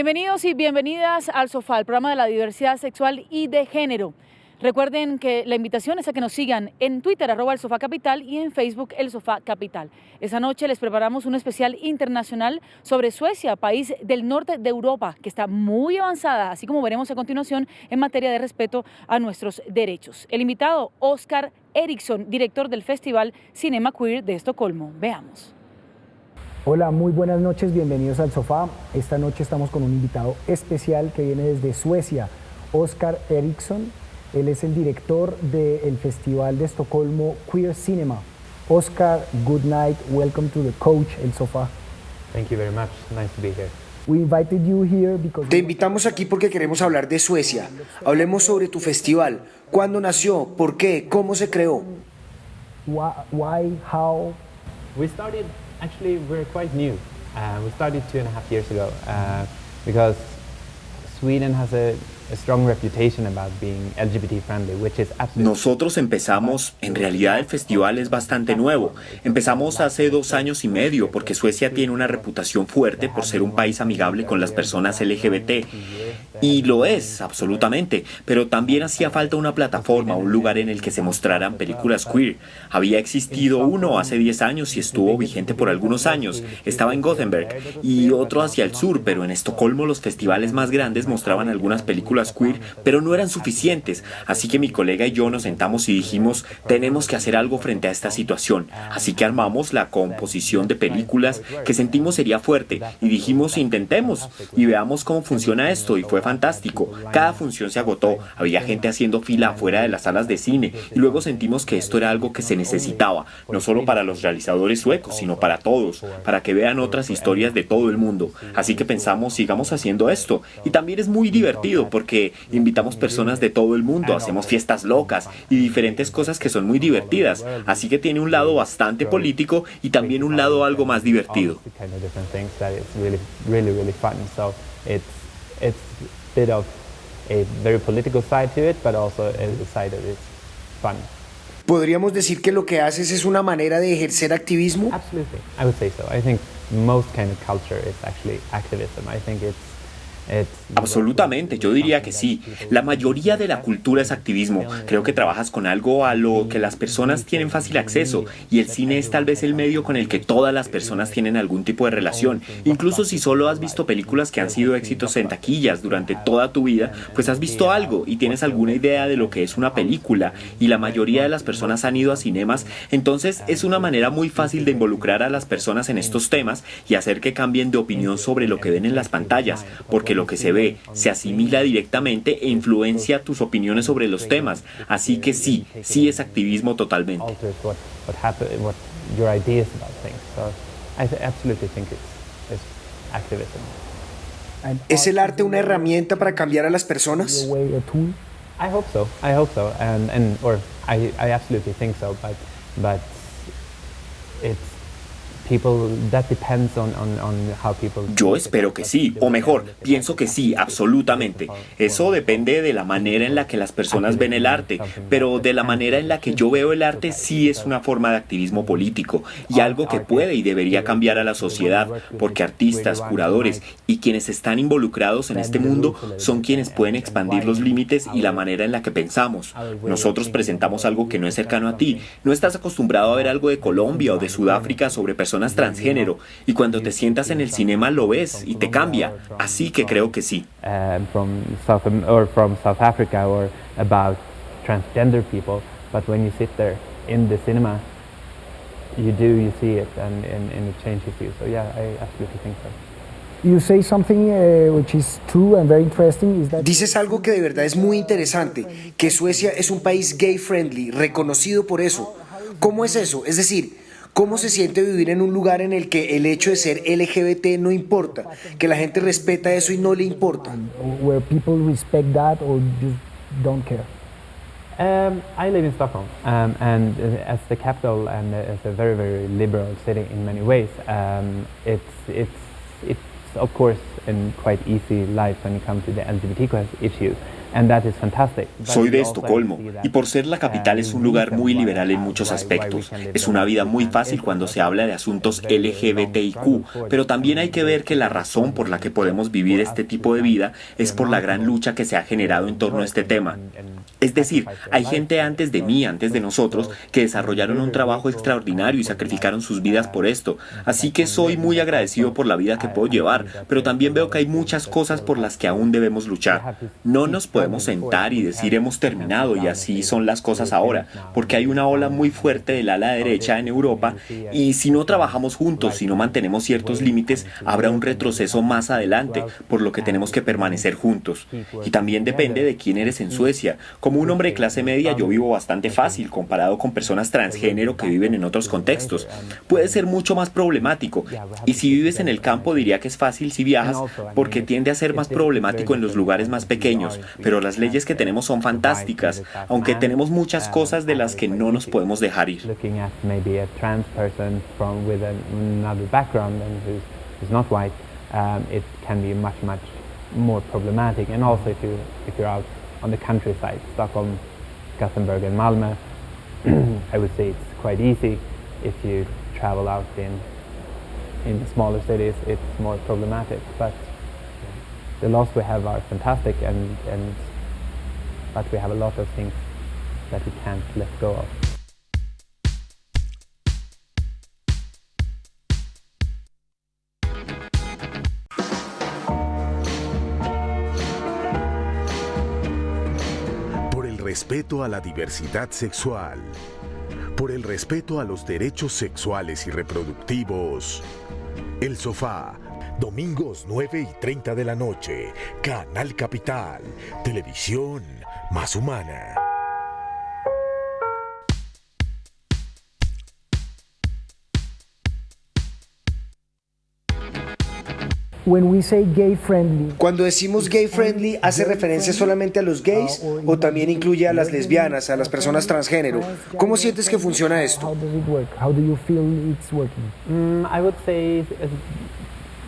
Bienvenidos y bienvenidas al Sofá, el programa de la diversidad sexual y de género. Recuerden que la invitación es a que nos sigan en Twitter, @elsofacapital, y en Facebook, El Sofá Capital. Esta noche les preparamos un especial internacional sobre Suecia, país del norte de Europa, que está muy avanzada, así como veremos a continuación, en materia de respeto a nuestros derechos. El invitado, Oscar Eriksson, director del Festival Cinema Queer de Estocolmo. Veamos. Hola, muy buenas noches, bienvenidos al Sofá. Esta noche estamos con un invitado especial que viene desde Suecia, Oscar Eriksson. Él es el director del Festival de Estocolmo Queer Cinema. Oscar, good night, welcome to the coach, El Sofá. Thank you very much, nice to be here. We invited you here because Te invitamos aquí porque queremos hablar de Suecia. Hablemos sobre tu festival. ¿Cuándo nació? ¿Por qué? ¿Cómo se creó? why, how? Actually, we're quite new. We started 2.5 years ago because Sweden has a strong reputation about being LGBT friendly, which is absolutely... Nosotros empezamos, en realidad el festival es bastante nuevo. Empezamos hace 2 años y medio porque Suecia tiene una reputación fuerte por ser un país amigable con las personas LGBT. Y lo es, absolutamente, pero también hacía falta una plataforma, un lugar en el que se mostraran películas queer. Había existido uno hace 10 años y estuvo vigente por algunos años. Estaba en Gothenburg y otro hacia el sur, pero en Estocolmo los festivales más grandes mostraban algunas películas queer, pero no eran suficientes. Así que mi colega y yo nos sentamos y dijimos, tenemos que hacer algo frente a esta situación. Así que armamos la composición de películas que sentimos sería fuerte y dijimos, intentemos y veamos cómo funciona esto, y fue fantástico. Cada función se agotó, había gente haciendo fila afuera de las salas de cine y luego sentimos que esto era algo que se necesitaba, no solo para los realizadores suecos, sino para todos, para que vean otras historias de todo el mundo. Así que pensamos, sigamos haciendo esto, y también es muy divertido porque invitamos personas de todo el mundo, hacemos fiestas locas y diferentes cosas que son muy divertidas, así que tiene un lado bastante político y también un lado algo más divertido. It's a bit of a very political side to it, but also a side that is fun. ¿Podríamos decir que lo que haces es una manera de ejercer activismo? Absolutely, I would say so. I think most kind of culture is actually activism. I think it's Absolutamente, yo diría que sí. La mayoría de la cultura es activismo. Creo que trabajas con algo a lo que las personas tienen fácil acceso, y el cine es tal vez el medio con el que todas las personas tienen algún tipo de relación. Incluso si solo has visto películas que han sido éxitos en taquillas durante toda tu vida, pues has visto algo y tienes alguna idea de lo que es una película, y la mayoría de las personas han ido a cinemas. Entonces es una manera muy fácil de involucrar a las personas en estos temas y hacer que cambien de opinión sobre lo que ven en las pantallas, porque lo que se ve se asimila directamente e influencia tus opiniones sobre los temas. Así que sí, sí es activismo totalmente. ¿Es el arte una herramienta para cambiar a las personas? I hope so, I absolutely think so, but it's Yo espero que sí, o mejor, pienso que sí, absolutamente. Eso depende de la manera en la que las personas ven el arte, pero de la manera en la que yo veo el arte sí es una forma de activismo político y algo que puede y debería cambiar a la sociedad, porque artistas, curadores y quienes están involucrados en este mundo son quienes pueden expandir los límites y la manera en la que pensamos. Nosotros presentamos algo que no es cercano a ti. No estás acostumbrado a ver algo de Colombia o de Sudáfrica sobre personas transgénero, y cuando te sientas en el cinema lo ves y te cambia, así que creo que sí. From South Africa or about transgender people, but when you sit there in the cinema, you see it and it changes you. So yeah, I absolutely think so. You say something which is true and very interesting. Dices algo que de verdad es muy interesante, que Suecia es un país gay friendly, reconocido por eso. ¿Cómo es eso? Es decir, ¿cómo se siente vivir en un lugar en el que el hecho de ser LGBT no importa, que la gente respeta eso y no le importa? Where people respect that or just don't care? I live in Stockholm, and as the capital and as a very, very liberal city in many ways, it's of course a quite easy life when it comes to the LGBT issue. And that is fantastic. Soy de Estocolmo y por ser la capital es un lugar muy liberal en muchos aspectos. Es una vida muy fácil cuando se habla de asuntos LGBTIQ, pero también hay que ver que la razón por la que podemos vivir este tipo de vida es por la gran lucha que se ha generado en torno a este tema. Es decir, hay gente antes de mí, antes de nosotros, que desarrollaron un trabajo extraordinario y sacrificaron sus vidas por esto. Así que soy muy agradecido por la vida que puedo llevar, pero también veo que hay muchas cosas por las que aún debemos luchar. No nos podemos sentar y decir hemos terminado y así son las cosas ahora, porque hay una ola muy fuerte del ala derecha en Europa y si no trabajamos juntos, si no mantenemos ciertos límites, habrá un retroceso más adelante, por lo que tenemos que permanecer juntos. Y también depende de quién eres en Suecia. Como un hombre de clase media yo vivo bastante fácil comparado con personas transgénero que viven en otros contextos. Puede ser mucho más problemático y si vives en el campo diría que es fácil si viajas porque tiende a ser más problemático en los lugares más pequeños, pero las leyes que tenemos son fantásticas, aunque tenemos muchas cosas de las que no nos podemos dejar ir. Looking at maybe a trans person from with another background and who's not white, it can be much more problematic. And also if you're out on the countryside, Stockholm, Gothenburg, and Malmö, I would say it's quite easy. If you travel out in smaller cities, it's more problematic. But the laws we have are fantastic, but we have a lot of things that we can't let go of. Por el respeto a la diversidad sexual, por el respeto a los derechos sexuales y reproductivos, El Sofá, domingos 9:30 de la noche, Canal Capital, televisión más humana. When we say gay friendly, Cuando decimos gay friendly, ¿hace referencia solamente a los gays o también incluye a las lesbianas, a las personas transgénero? ¿Cómo sientes que funciona esto? how does it work? How do you feel it's working? I would say it's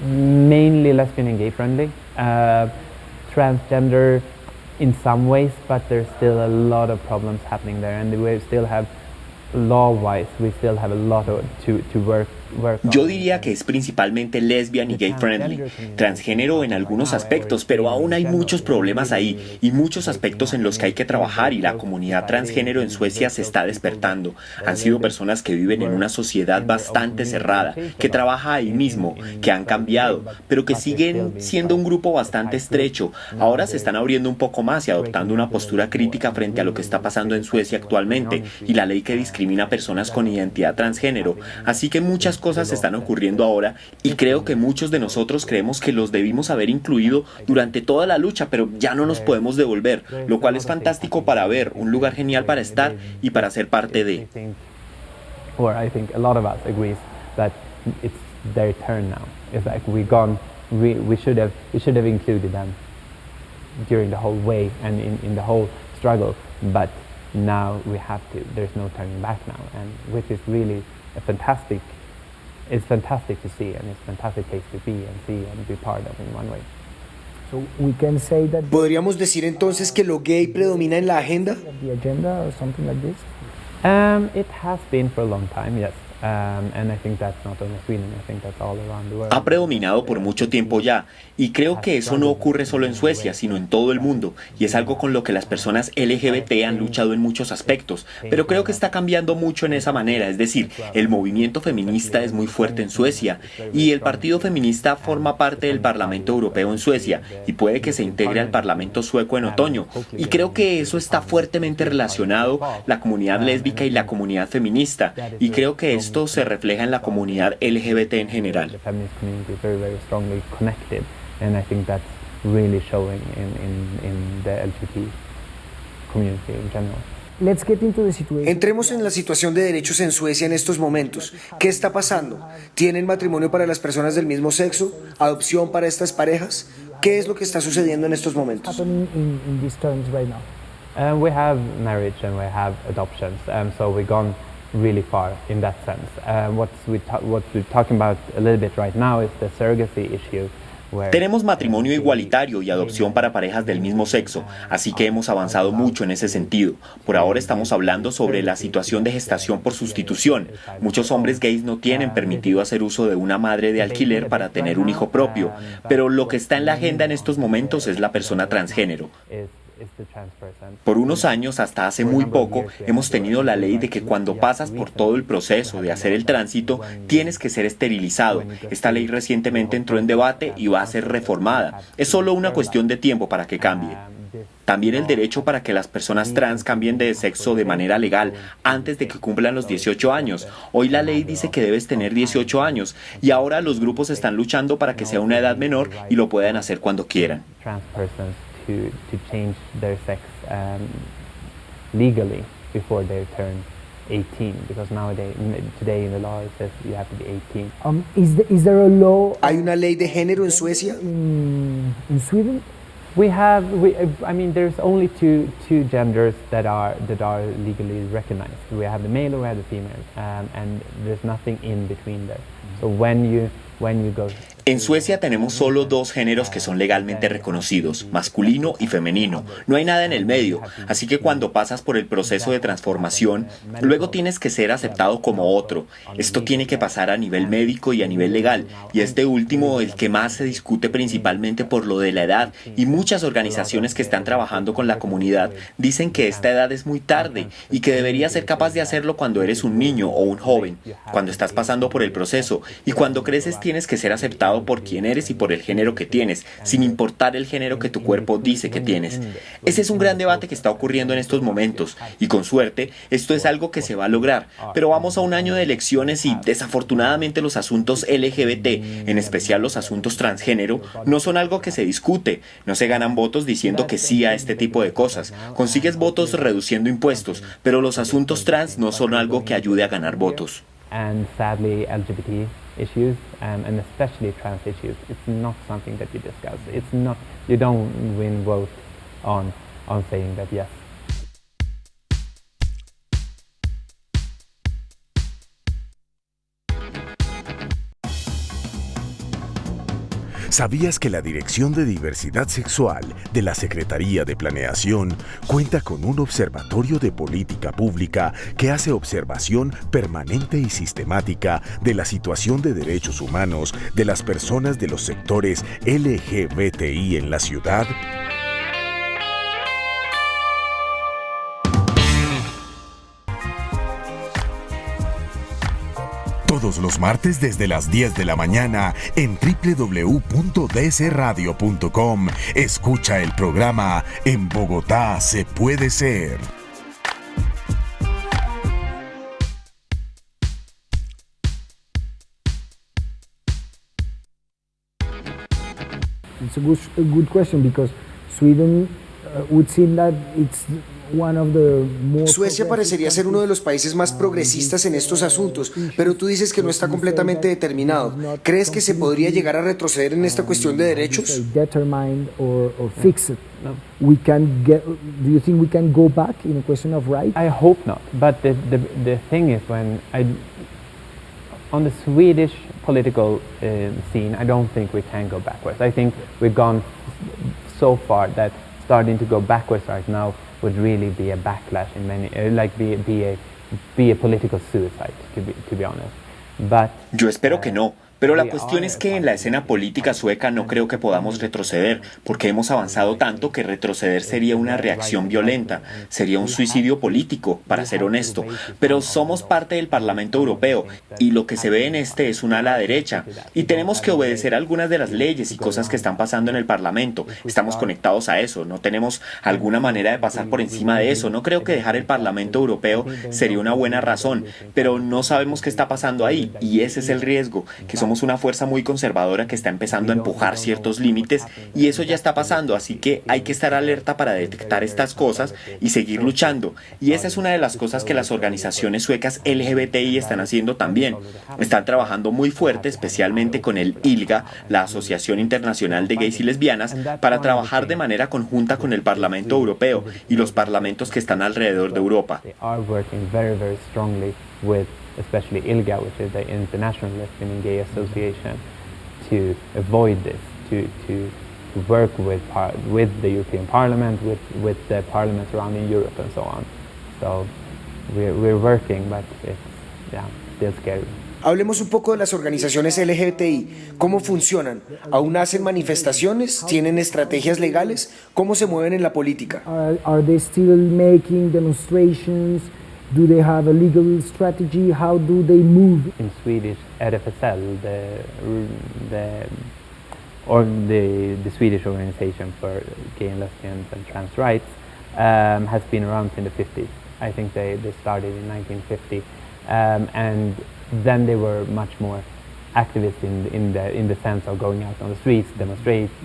mainly lesbian and gay friendly. Transgender in some ways, but there's still a lot of problems happening there, and we still have, law-wise, we still have a lot to work on. Yo diría que es principalmente lesbian y gay friendly, transgénero en algunos aspectos, pero aún hay muchos problemas ahí y muchos aspectos en los que hay que trabajar y la comunidad transgénero en Suecia se está despertando. Han sido personas que viven en una sociedad bastante cerrada, que trabaja ahí mismo, que han cambiado, pero que siguen siendo un grupo bastante estrecho. Ahora se están abriendo un poco más y adoptando una postura crítica frente a lo que está pasando en Suecia actualmente y la ley que discrimina a personas con identidad transgénero. Así que muchas cosas están ocurriendo ahora y creo que muchos de nosotros creemos que los debimos haber incluido durante toda la lucha, pero ya no nos podemos devolver, lo cual es fantástico para ver, un lugar genial para estar y para ser parte de. Or I think a lot of us agrees that it's their turn now. It's like we should have included them during the whole way and in the whole struggle, but now we have to. There's no turning back now, and which is really it's fantastic to see, and it's a fantastic place to be and see and be part of in one way. So we can say that ¿Podríamos decir entonces que lo gay predomina en la agenda? the agenda or something like this. It has been for a long time, yes. And I think that's not only Sweden, I think that's all around the world. Ha predominado por mucho tiempo ya, y creo que eso no ocurre solo en Suecia, sino en todo el mundo, y es algo con lo que las personas LGBT han luchado en muchos aspectos, pero creo que está cambiando mucho en esa manera, es decir, el movimiento feminista es muy fuerte en Suecia, y el Partido Feminista forma parte del Parlamento Europeo en Suecia, y puede que se integre al Parlamento sueco en otoño, y creo que eso está fuertemente relacionado, la comunidad lésbica y la comunidad feminista, y creo que esto se refleja en la comunidad LGBT en general. The feminist community is very, very strongly connected, and I think that's really showing in the LGBT community in general. Let's get into the situation. Entremos en la situación de derechos en Suecia en estos momentos. ¿Qué está pasando? ¿Tienen matrimonio para las personas del mismo sexo? ¿Adopción para estas parejas? ¿Qué es lo que está sucediendo en estos momentos? Happening in these terms right now. We have marriage and we have adoptions, so we've gone really far in that sense. What we're talking about a little bit right now is the surrogacy issue, Tenemos matrimonio igualitario y adopción para parejas del mismo sexo, así que hemos avanzado mucho en ese sentido. Por ahora estamos hablando sobre la situación de gestación por sustitución. Muchos hombres gays no tienen permitido hacer uso de una madre de alquiler para tener un hijo propio, pero lo que está en la agenda en estos momentos es la persona transgénero. Por unos años, hasta hace muy poco, hemos tenido la ley de que cuando pasas por todo el proceso de hacer el tránsito, tienes que ser esterilizado. Esta ley recientemente entró en debate y va a ser reformada. Es solo una cuestión de tiempo para que cambie. También el derecho para que las personas trans cambien de sexo de manera legal antes de que cumplan los 18 años. Hoy la ley dice que debes tener 18 años y ahora los grupos están luchando para que sea una edad menor y lo puedan hacer cuando quieran. To change their sex legally before they turn 18, because today in the law it says you have to be 18. Is there a law ¿Hay una ley de género en Suecia? in Sweden? I mean, there's only two genders that are legally recognized. We have the male or we have the female, and there's nothing in between there. So when you go. En Suecia tenemos solo dos géneros que son legalmente reconocidos, masculino y femenino. No hay nada en el medio, así que cuando pasas por el proceso de transformación, luego tienes que ser aceptado como otro. Esto tiene que pasar a nivel médico y a nivel legal, y este último el que más se discute principalmente por lo de la edad, y muchas organizaciones que están trabajando con la comunidad dicen que esta edad es muy tarde y que deberías ser capaz de hacerlo cuando eres un niño o un joven, cuando estás pasando por el proceso, y cuando creces tienes que ser aceptado por quién eres y por el género que tienes, sin importar el género que tu cuerpo dice que tienes. Ese es un gran debate que está ocurriendo en estos momentos, y con suerte, esto es algo que se va a lograr, pero vamos a un año de elecciones y desafortunadamente los asuntos LGBT, en especial los asuntos transgénero, no son algo que se discute. No se ganan votos diciendo que sí a este tipo de cosas. Consigues votos reduciendo impuestos, pero los asuntos trans no son algo que ayude a ganar votos. And sadly, LGBT issues, and especially trans issues, it's not something that you discuss. It's not, you don't win vote on saying that yes. ¿Sabías que la Dirección de Diversidad Sexual de la Secretaría de Planeación cuenta con un observatorio de política pública que hace observación permanente y sistemática de la situación de derechos humanos de las personas de los sectores LGBTI en la ciudad? Todos los martes desde las 10 de la mañana en www.dsradio.com. Escucha el programa En Bogotá se puede ser. It's a good question because Sweden would seem that it's one of the more Suecia parecería ser uno de los países más progresistas en estos asuntos, pero tú dices que no está completamente determinado. ¿Crees que se podría llegar a retroceder en esta cuestión de derechos? Determined or fixed. We can get. Do you think we can go back in a question of rights? I hope not. But the thing is, on the Swedish political scene, I don't think we can go backwards. I think we've gone so far that starting to go backwards right now would really be a backlash in many, be a political suicide, to be honest. But yo espero que no. Pero la cuestión es que en la escena política sueca no creo que podamos retroceder, porque hemos avanzado tanto que retroceder sería una reacción violenta, sería un suicidio político, para ser honesto. Pero somos parte del Parlamento Europeo, y lo que se ve en este es un ala derecha, y tenemos que obedecer algunas de las leyes y cosas que están pasando en el Parlamento. Estamos conectados a eso, no tenemos alguna manera de pasar por encima de eso. No creo que dejar el Parlamento Europeo sería una buena razón, pero no sabemos qué está pasando ahí, y ese es el riesgo, que somos una fuerza muy conservadora que está empezando a empujar ciertos límites, y eso ya está pasando, así que hay que estar alerta para detectar estas cosas y seguir luchando. Y esa es una de las cosas que las organizaciones suecas LGBTI están haciendo también. Están trabajando muy fuerte, especialmente con el ILGA, la Asociación Internacional de Gays y Lesbianas, para trabajar de manera conjunta con el Parlamento Europeo y los parlamentos que están alrededor de Europa. Especially ILGA, which is the International Lesbian and Gay Association, to avoid this. to work with the European Parliament, with the parliaments around in Europe and so on. So we're working, but it's still scary. Hablemos un poco de las organizaciones LGBTI. ¿Cómo funcionan? ¿Aún hacen manifestaciones? ¿Tienen estrategias legales? ¿Cómo se mueven en la política? Are they still making demonstrations? Do they have a legal strategy? How do they move? In Swedish, RFSL, the Swedish Organization for Gay and Lesbians and Trans Rights, has been around since the 50s. I think they started in 1950, and then they were much more activists in the sense of going out on the streets,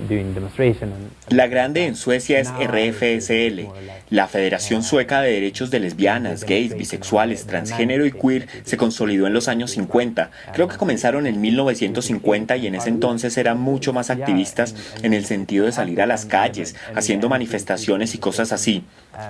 doing demonstration. La grande en Suecia es RFSL, la Federación Sueca de Derechos de Lesbianas, Gays, Bisexuales, Transgénero y Queer se consolidó en los años 50. Creo que comenzaron en 1950 y en ese entonces eran mucho más activistas en el sentido de salir a las calles, haciendo manifestaciones y cosas así.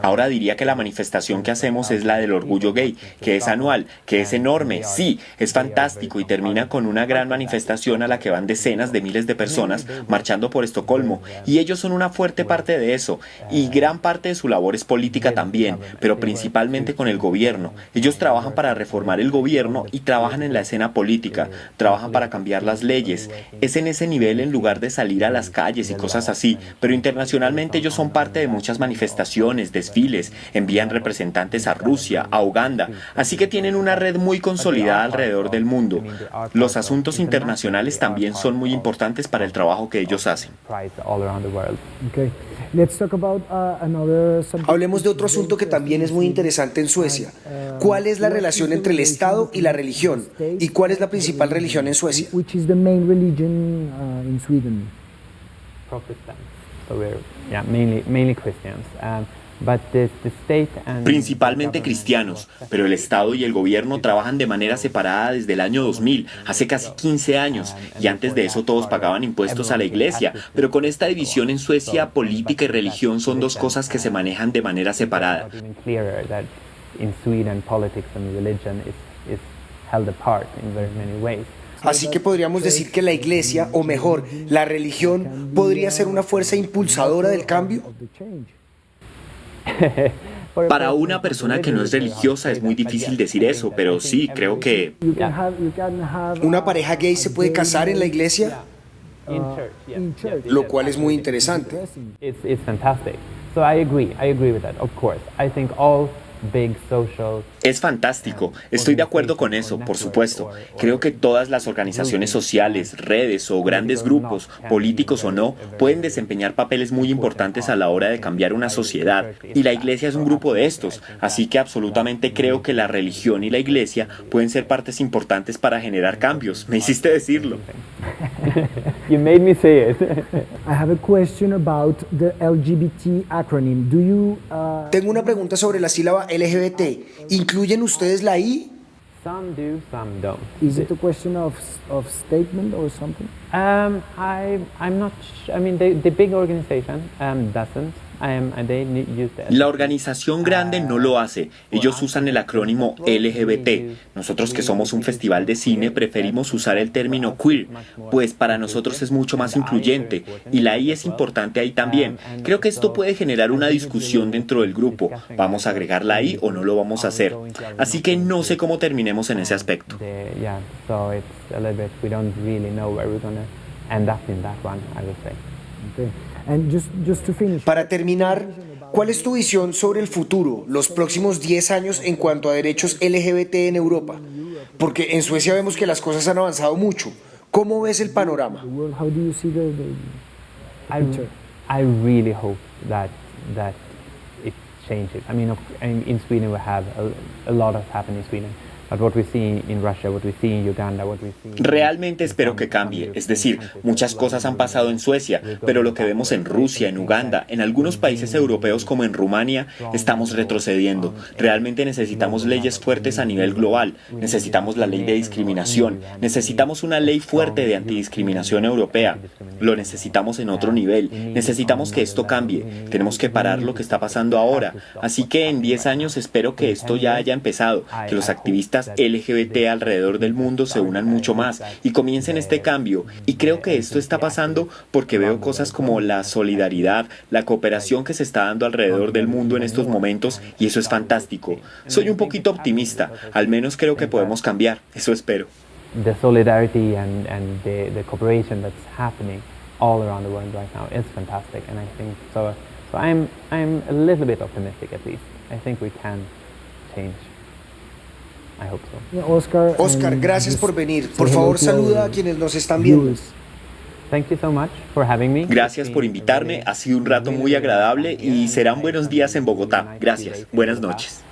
Ahora diría que la manifestación que hacemos es la del orgullo gay, que es anual, que es enorme, sí, es fantástico y termina con una gran manifestación a la que van decenas de miles de personas marchando por Estocolmo, y ellos son una fuerte parte de eso, y gran parte de su labor es política también, pero principalmente con el gobierno. Ellos trabajan para reformar el gobierno y trabajan en la escena política, trabajan para cambiar las leyes. Es en ese nivel en lugar de salir a las calles y cosas así, pero internacionalmente ellos son parte de muchas manifestaciones, desfiles, envían representantes a Rusia, a Uganda, así que tienen una red muy consolidada alrededor del mundo. Los asuntos internacionales también son muy importantes para el trabajo que ellos hacen. Okay. Let's talk about another subject. Hablemos de otro asunto que también es muy interesante en Suecia. ¿Cuál es la relación entre el Estado y la religión? ¿Y cuál es la principal religión en Suecia? Which is the main religion in Sweden? Protestants. So we're mainly Christians. But the state and Principalmente cristianos, pero el Estado y el gobierno trabajan de manera separada desde el año 2000, hace casi 15 años, y antes de eso todos pagaban impuestos a la iglesia, pero con esta división en Suecia, política y religión son dos cosas que se manejan de manera separada. in Sweden, politics and religion is held apart in very many ways. Así que podríamos decir que la iglesia, o mejor, la religión, podría ser una fuerza impulsadora del cambio. Para una persona que no es religiosa es muy difícil decir eso, pero sí, creo que ¿Una pareja gay se puede casar en la iglesia? Lo cual es muy interesante. It's fantastic. So I agree with that, of course. I think all big social... Es fantástico, estoy de acuerdo con eso, por supuesto. Creo que todas las organizaciones sociales, redes o grandes grupos, políticos o no, pueden desempeñar papeles muy importantes a la hora de cambiar una sociedad, y la iglesia es un grupo de estos, así que absolutamente creo que la religión y la iglesia pueden ser partes importantes para generar cambios. Me hiciste decirlo. You made me say it. I have a question about the LGBT acronym. Do you Tengo una pregunta sobre la sílaba LGBT. ¿Incluyen ustedes la I? Some do, some don't. is it a question of statement or something? I'm not. I mean, the big organization doesn't. They use the La organización grande no lo hace. Ellos usan el acrónimo LGBT. Nosotros, que somos un festival de cine, preferimos usar el término queer, pues para nosotros es mucho más incluyente, y la I es importante ahí también. Creo que esto puede generar una discusión dentro del grupo. ¿Vamos a agregar la I o no lo vamos a hacer? Así que no sé cómo terminemos en ese aspecto. Yeah, so it's a little bit. We don't really know where we're gonna end up in that one, I would say. Okay. And just to finish. Para terminar, ¿cuál es tu visión sobre el futuro, los próximos 10 años en cuanto a derechos LGBT en Europa? Porque en Suecia vemos que las cosas han avanzado mucho. ¿Cómo ves el panorama? How do you see the picture? I really hope that it changes. I mean, in Sweden we have a lot has happened in Sweden. But what we see in Russia, what we see in Uganda, what we see... Realmente espero que cambie, es decir, muchas cosas han pasado en Suecia, pero lo que vemos en Rusia, en Uganda, en algunos países europeos como en Rumania, estamos retrocediendo. Realmente necesitamos leyes fuertes a nivel global, necesitamos la ley de discriminación, necesitamos una ley fuerte de antidiscriminación europea, lo necesitamos en otro nivel, necesitamos que esto cambie, tenemos que parar lo que está pasando ahora, así que en 10 años espero que esto ya haya empezado, que los activistas activistas LGBT alrededor del mundo se unan mucho más y comiencen este cambio. Y creo que esto está pasando porque veo cosas como la solidaridad, la cooperación que se está dando alrededor del mundo en estos momentos, y eso es fantástico. Soy un poquito optimista, al menos creo que podemos cambiar, eso espero. The solidarity and the cooperation that's happening all around the world right now is fantastic, and I think so I'm a little bit optimistic, at least. I think we can change. I hope so. Oscar, gracias por venir. Por favor, saluda a quienes nos están viendo. Thank you so much for having me. Gracias por invitarme, ha sido un rato muy agradable y serán buenos días en Bogotá. Gracias, buenas noches.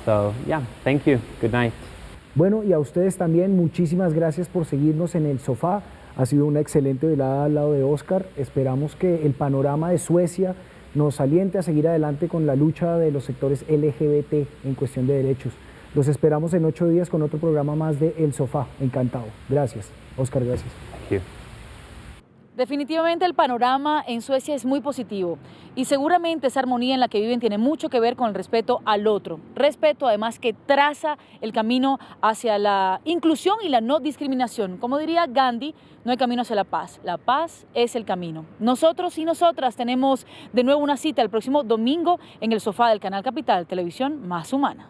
So yeah, thank you. Good night. Bueno, y a ustedes también, muchísimas gracias por seguirnos en El Sofá. Ha sido una excelente velada al lado de Oscar. Esperamos que el panorama de Suecia nos aliente a seguir adelante con la lucha de los sectores LGBT en cuestión de derechos. Los esperamos en 8 días con otro programa más de El Sofá. Encantado. Gracias. Oscar, gracias. Thank you. Definitivamente el panorama en Suecia es muy positivo y seguramente esa armonía en la que viven tiene mucho que ver con el respeto al otro. Respeto además que traza el camino hacia la inclusión y la no discriminación. Como diría Gandhi, no hay camino hacia la paz es el camino. Nosotros y nosotras tenemos de nuevo una cita el próximo domingo en El Sofá del Canal Capital, televisión más humana.